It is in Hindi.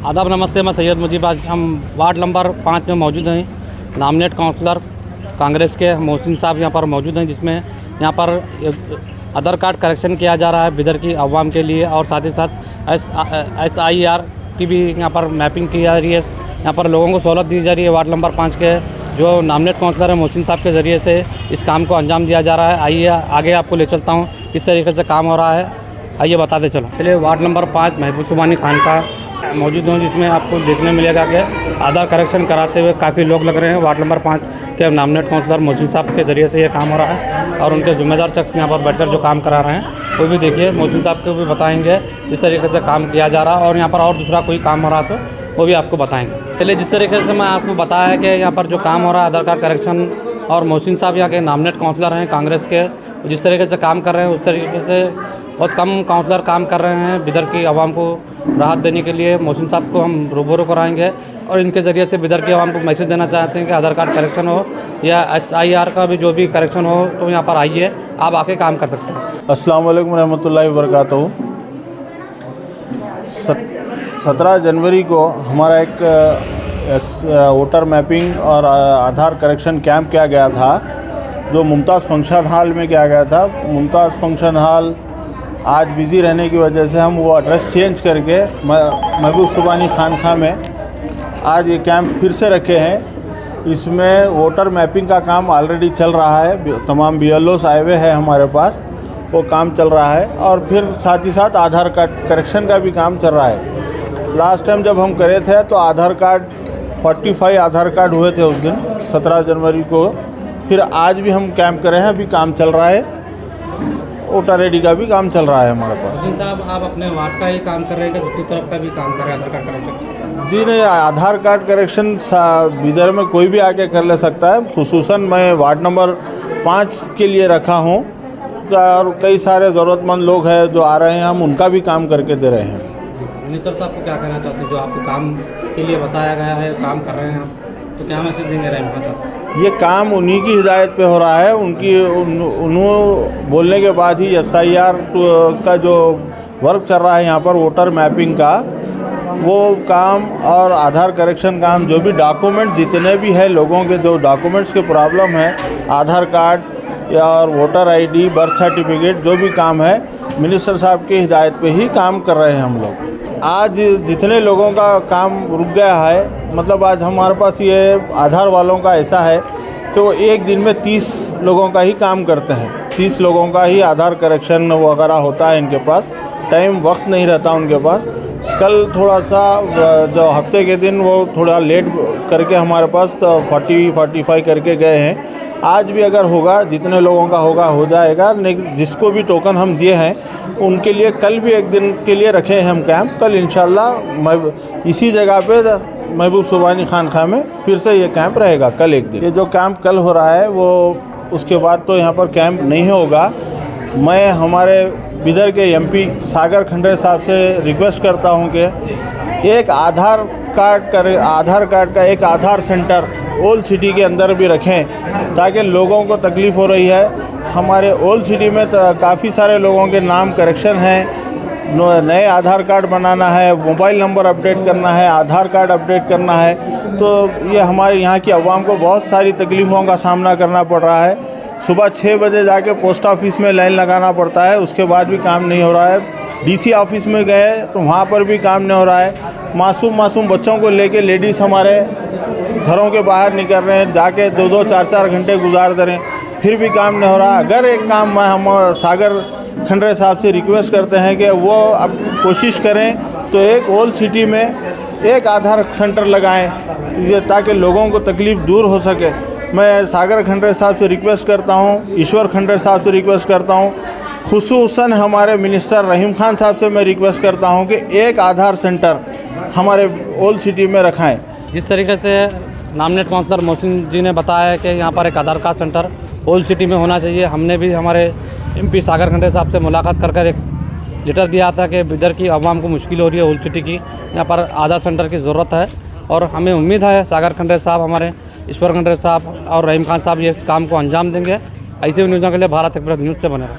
आदाब नमस्ते, मैं सैयद मुजीब। आज हम वार्ड नंबर 5 में मौजूद हैं। नॉमिनेट काउंसलर कांग्रेस के मोहसिन साहब यहाँ पर मौजूद हैं, जिसमें यहाँ पर आधार कार्ड करेक्शन किया जा रहा है बिदर की अवाम के लिए, और साथ ही साथ SIR की भी यहाँ पर मैपिंग की जा रही है। यहाँ पर लोगों को सहूलत दी जा रही है। वार्ड नंबर 5 के जो नॉमिनेट काउंसलर है मोहसिन साहब के ज़रिए से इस काम को अंजाम दिया जा रहा है। आइए आगे आपको ले चलता हूँ किस तरीके से काम हो रहा है, आइए बताते चलो। चलिए, वार्ड नंबर 5 महबूब सुबानी खान का मौजूद हूँ, जिसमें आपको देखने मिलेगा कि आधार करेक्शन कराते हुए काफ़ी लोग लग रहे हैं। वार्ड नंबर 5 के नॉमिनेट काउंसलर मोहसिन साहब के ज़रिए से ये काम हो रहा है, और उनके ज़िम्मेदार शख्स यहाँ पर बैठकर जो काम करा रहे हैं वो भी देखिए, मोहसिन साहब को भी बताएंगे इस तरीके से काम किया जा रहा है। और यहाँ पर और दूसरा कोई काम हो रहा तो वो भी आपको बताएंगे। चलिए, जिस तरीके से मैं आपको बताया कि यहाँ पर जो काम हो रहा है आधार कार्ड करेक्शन, और मोहसिन साहब यहाँ के नॉमिनेट काउंसलर हैं कांग्रेस के, जिस तरीके से काम कर रहे हैं उस तरीके से बहुत कम काउंसलर काम कर रहे हैं। बिदर की आवाम को राहत देने के लिए मोहसिन साहब को हम रूबरू कराएंगे, और इनके ज़रिए से बिदर की आवाम को मैसेज देना चाहते हैं कि आधार कार्ड करेक्शन हो या SIR का भी जो भी करेक्शन हो तो यहाँ पर आइए, आप आके काम कर सकते हैं। अस्सलाम वालेकुम रहमतुल्लाहि व बरकातहू। 17 जनवरी को हमारा एक वोटर मैपिंग और आधार करेक्शन कैंप किया गया था, जो मुमताज़ फंक्शन हॉल में किया गया था। मुमताज़ फंक्शन हॉल आज बिज़ी रहने की वजह से हम वो एड्रेस चेंज करके महबूब सुबानी खानखा में आज ये कैंप फिर से रखे हैं। इसमें वोटर मैपिंग का काम ऑलरेडी चल रहा है, तमाम BLOs आए हुए हैं हमारे पास, वो काम चल रहा है। और फिर साथ ही साथ आधार कार्ड करेक्शन का भी काम चल रहा है। लास्ट टाइम जब हम करे थे तो आधार कार्ड 45 आधार कार्ड हुए थे उस दिन 17 जनवरी को। फिर आज भी हम कैंप करे हैं, अभी काम चल रहा है। वोटर ID का भी काम चल रहा है हमारे पास। मोहसिन साहब, आप अपने वार्ड का ही काम कर रहे हैं कि दूसरी तरफ का भी काम कर रहे हैं आधार कार्ड करेक्शन? जी नहीं, आधार कार्ड करेक्शन बिदर में कोई भी आके कर ले सकता है। खुसूसन मैं वार्ड नंबर 5 के लिए रखा हूँ, और कई सारे ज़रूरतमंद लोग हैं जो आ रहे हैं, हम उनका भी काम करके दे रहे हैं। मिनिस्टर साहब को क्या कहना चाहते हैं, जो आपको काम के लिए बताया गया है, काम कर रहे हैं आप, तो क्या मैसेज देंगे रहीम साहब? ये काम उन्हीं की हिदायत पे हो रहा है। उन्होंने बोलने के बाद ही SIR का जो वर्क चल रहा है यहाँ पर वोटर मैपिंग का, वो काम और आधार करेक्शन काम, जो भी डॉक्यूमेंट जितने भी है लोगों के जो डॉक्यूमेंट्स के प्रॉब्लम है, आधार कार्ड या और वोटर ID, बर्थ सर्टिफिकेट, जो भी काम है मिनिस्टर साहब की हिदायत पे ही काम कर रहे हैं हम लोग। आज जितने लोगों का काम रुक गया है, मतलब आज हमारे पास ये आधार वालों का ऐसा है कि वो एक दिन में 30 लोगों का ही काम करते हैं। 30 लोगों का ही आधार करेक्शन वगैरह होता है इनके पास, टाइम वक्त नहीं रहता उनके पास। कल थोड़ा सा जो हफ्ते के दिन वो थोड़ा लेट करके हमारे पास तो 40-45 करके गए हैं। आज भी अगर होगा, जितने लोगों का होगा हो जाएगा। जिसको भी टोकन हम दिए हैं उनके लिए कल भी एक दिन के लिए रखे हैं हम कैंप। कल इंशाल्लाह इसी जगह पे महबूब सुबानी खानखा में फिर से ये कैंप रहेगा कल एक दिन। ये जो कैंप कल हो रहा है वो उसके बाद तो यहाँ पर कैंप नहीं होगा। मैं हमारे बिदर के MP सागर खंडरे साहब से रिक्वेस्ट करता हूँ कि एक आधार कार्ड का एक आधार सेंटर ओल्ड सिटी के अंदर भी रखें, ताकि लोगों को तकलीफ़ हो रही है। हमारे ओल्ड सिटी में तो काफ़ी सारे लोगों के नाम करेक्शन हैं, नए आधार कार्ड बनाना है, मोबाइल नंबर अपडेट करना है, आधार कार्ड अपडेट करना है, तो ये हमारे यहाँ की आवाम को बहुत सारी तकलीफ़ों का सामना करना पड़ रहा है। सुबह 6 बजे जाके पोस्ट ऑफिस में लाइन लगाना पड़ता है, उसके बाद भी काम नहीं हो रहा है। DC ऑफिस में गए तो वहाँ पर भी काम नहीं हो रहा है। मासूम बच्चों को लेके लेडीज़ हमारे घरों के बाहर निकल रहे हैं, जाके 2-2, 4-4 घंटे गुजार दे रहे हैं, फिर भी काम नहीं हो रहा। अगर एक काम हम सागर खंडरे साहब से रिक्वेस्ट करते हैं कि वो अब कोशिश करें तो एक ओल्ड सिटी में एक आधार सेंटर लगाएं, ताकि लोगों को तकलीफ़ दूर हो सके। मैं सागर खंडरे साहब से रिक्वेस्ट करता हूं, ईश्वर खंडरे साहब से रिक्वेस्ट करता हूं, खुसूसन हमारे मिनिस्टर रहीम खान साहब से मैं रिक्वेस्ट करता हूं कि एक आधार सेंटर हमारे ओल्ड सिटी में रखाएं। जिस तरीके से नॉमिनेट काउंसलर मोहसिन जी ने बताया है कि यहाँ पर एक आधार कार्ड सेंटर ओल्ड सिटी में होना चाहिए, हमने भी हमारे MP सागर खंडरे साहब से मुलाकात कर एक लेटर दिया था कि बिदर की आवाम को मुश्किल हो रही है ओल्ड सिटी की, यहाँ पर आधार सेंटर की ज़रूरत है। और हमें उम्मीद है सागर खंडरे साहब, हमारे ईश्वर खंडरे साहब और रहीम खान साहब ये इस काम को अंजाम देंगे। ऐसे न्यूज़ों के लिए भारत एक्सप्रेस न्यूज़ से बने रहे।